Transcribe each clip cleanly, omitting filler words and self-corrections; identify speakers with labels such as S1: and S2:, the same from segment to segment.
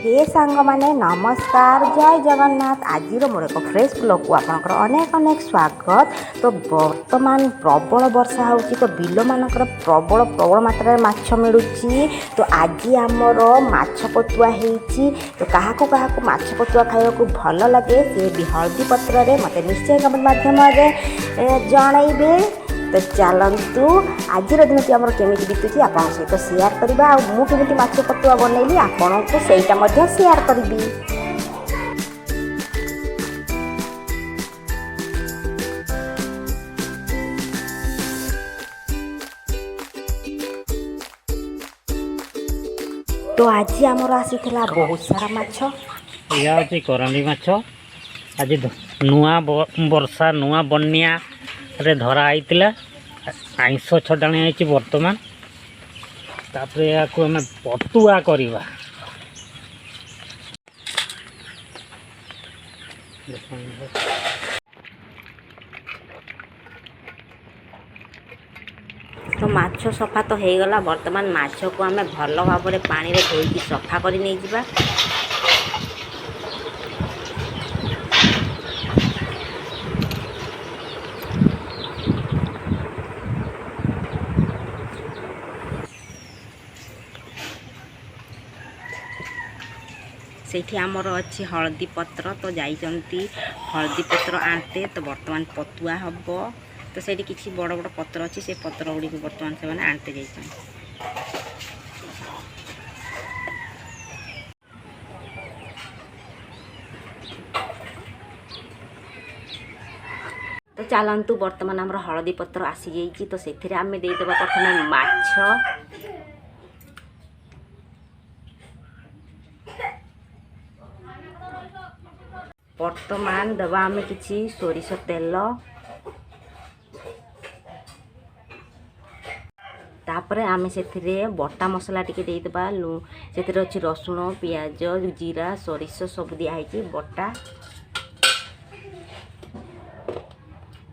S1: हे सांग माने नमस्कार जय जगन्नाथ। आज मोर एक फ्रेश ब्लॉग को आपनकर अनेक अनेक स्वागत। तो वर्तमान प्रबल वर्षा होची तो बिल मानकर प्रबल प्रबल मात्रा माछ मिलुची। तो आज आमर माछ पतुआ हेची। तो काहाकू काहाकू माछ पतुआ खाइबा को भल लगे से भी हळदी पत्र रे मते निश्चय कमेंट माध्यम रे जणाइबे। तो चलतु आज दिन टी आम केमी बीतुची आप सहित सेयार करवा मुझे माछ पतुआ बनैली आपन को सहीटा सेयार करी। तो आज आमर आसी बहुत सारा माछ
S2: या करंदी माछ आज नुआ वर्षा नुआ बन्या रे धरा आईतिला आइंस छडाणी आइछि वर्तमान तापरे याकू हमें पतुआ करवा।
S1: तो माछ सफा तो हो गला। वर्तमान माछ को आम भल भाव में पानी रे धोई सफा कर नहीं जिबा। सेठी आमर अच्छी हळदी पत्र तो जाइचंती हळदी पत्र आनते। तो वर्तमान पतुआ हम तो से किसी बड़ बड़ पत्र अच्छी से पत्र गुड़ी को वर्तमान से आनते जाइछन। तो चलतु वर्तमान आमर हळदी पत्र आसी जाइछि। तो से आम देदेबा प्रथम माछ वर्तमान दबा आम किसी सोरिष तेल तापर आम से बटा मसला टी देदेबा से अच्छी रसुण पियाज जीरा सोरिष सब दिखाई बटा।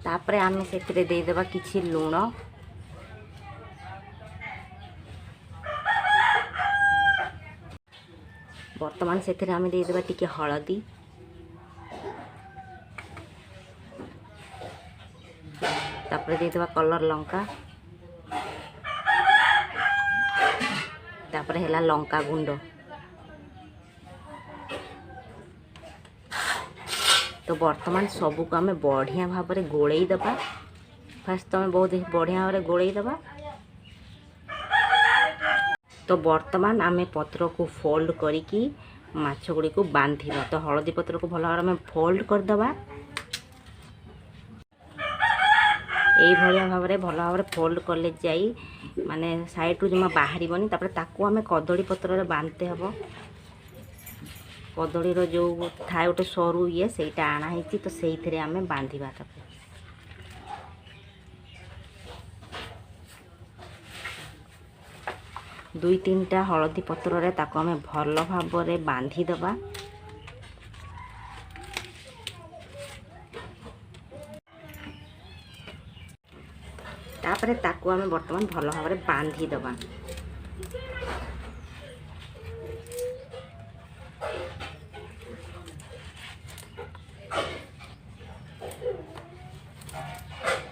S1: तापर आम से देदेबा किसी लुण वर्तमान से आम देदेबा टिके हळदी तापर देदेबा कलर लंका तापर हैला लंका गुंड। तो वर्तमान सबू को आम बढ़िया भाव में गोलई दबा। फास्ट तो बहुत बढ़िया भाव में गोलई दबा। तो वर्तमान आम पत्र को फोल्ड करिकी माछ गुड़ी को बांधिबा। तो हळदी पत्र को भल भाव में फोल्ड करदबा। यही भाव में भल भाव में फोल्ड कले जाई माने साइड रु जमा बाहर तापर ताकू आम कदली पत्र रे बांधते हम। कदली रो जो थाए गोटे सरू ये सेटा आना है तो से आम बांधिबा। दुई तीन टा हळदी पत्र रे ताकू आम भल भाव में बांधी दबा। तापरे ताकू आम वर्तमान भल भाव में बांधी दबा।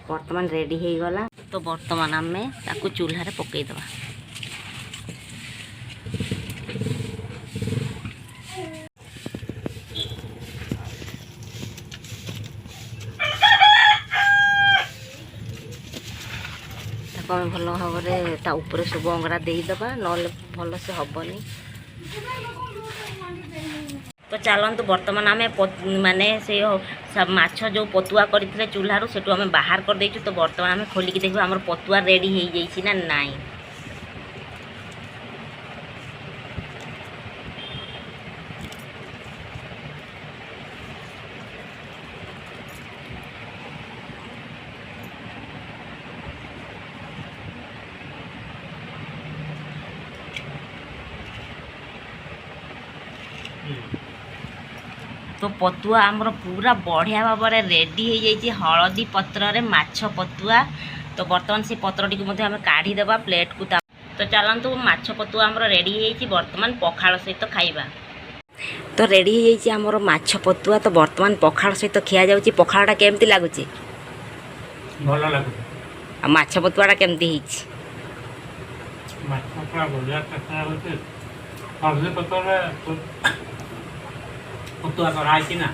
S1: वर्तमान रेडी हो गला। तो वर्तमान आम ताकू चूल्हा रे पकई दबा। भल भाव में सब अंगड़ा देदेबा ना भल से हेनी। तो चलतु वर्तमान आम माने से माछ जो पतुआ करते चूल्हारू से आम बाहर कर देचु। तो वर्तमान आम खोलिकी देखा आम पतुआ रेडी हो जाइए ना नाई। तो पतुआ आमर पूरा बढ़िया भाव में रेडी हो जाइए हळदी पत्र रे माछ पतुआ। तो बर्तमान से पत्रटी को आम काढ़ीदेवा प्लेट को। तो चलतु माछ पतुआ आमर रेडी हो वर्तमान पखाल सहित खाइबा। तो रेडी हो जाइए आमर माछ पतुआ। तो बर्तमान पखाड़ सहित खिया जाउची। पखाड़टा केमती लागुची?
S2: ଭଲ ଲାଗୁଛି।
S1: आ माछ पतुआटा केमती ହେଇଛି?
S2: ମାଛ ପୁରା ବଢ଼ିଆ ଟେଷ୍ଟ ଲାଗୁଛି। ହଳଦୀ ପତ୍ରରେ ପତୁଆ କରାହେଇଛି ନା।